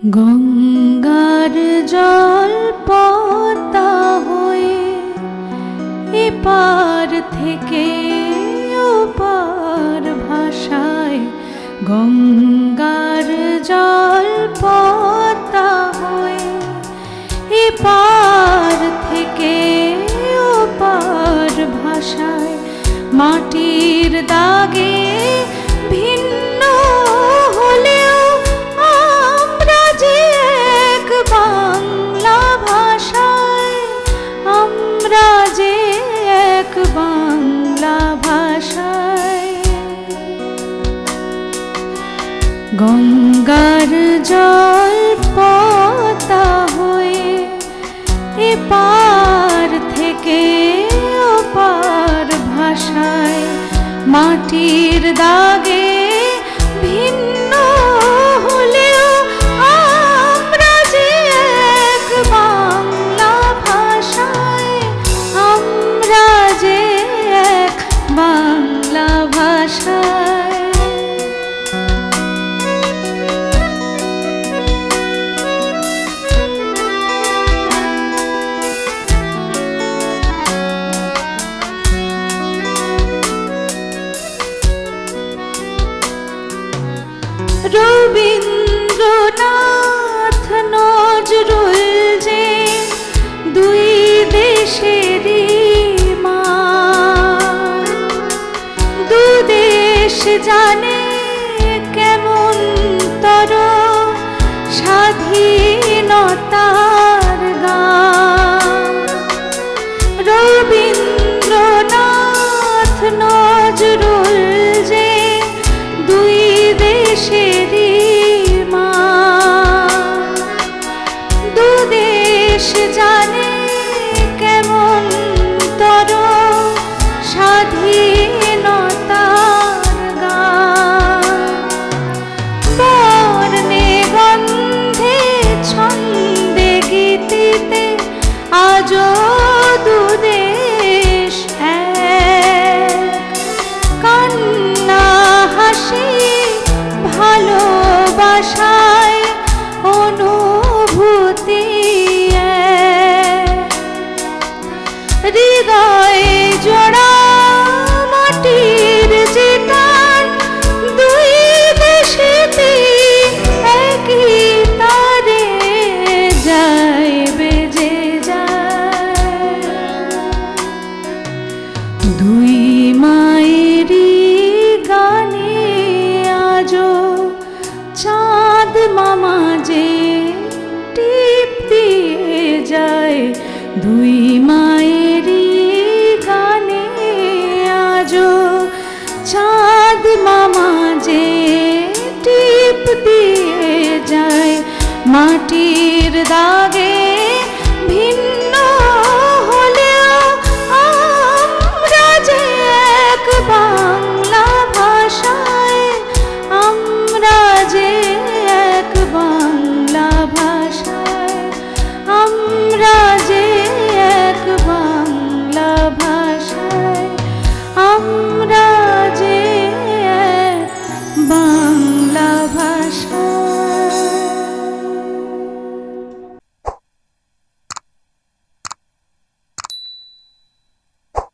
গঙ্গার জল পদ্মা হয়ে এপার থেকে ওপার ভাষায়, গঙ্গার জল পদ্মা হয়ে এপার থেকে ওপার ভাষায়, মাটির দাগে ভিন্ন হলেও আমরা যে এক বাংলা ভাষায়, আমরা যে এক বাংলা ভাষায়। গঙ্গার জল পদ্মা হয়ে এপার থেকে ওপার ভাষায়, মাটির দাগে ভিন্ন হলেও আমরা যে এক বাংলা ভাষায়, আমরা যে এক বাংলা ভাষায়। রবীন্দ্রনাথ নজরুল যে দুই দেশেরই মান, দু দেশ জানে কেমন তর স্বাধীনতার গান। রবীন্দ্রনাথ নজরুল যে দুই দেশেরই মান, দু দেশ জানে কেমন তর স্বাধীনতার গান। বর্ণে গন্ধে ছন্দে গীতিতে আজও দু দেশ এক, কান্না হাসি ভালোবাসায় অনুভূতি হৃদয় জোড়া মাটির যে টান, দুই দেশেতে একই তারে যায় বেজে যায়। দুই মায়েরই গানে আজও চাঁদ মামা যে টিপ দিয়ে যায়, দুই মায়েরই গানে আজও চাঁদ মামা যে টিপ দিয়ে যায়, মাটির দাগে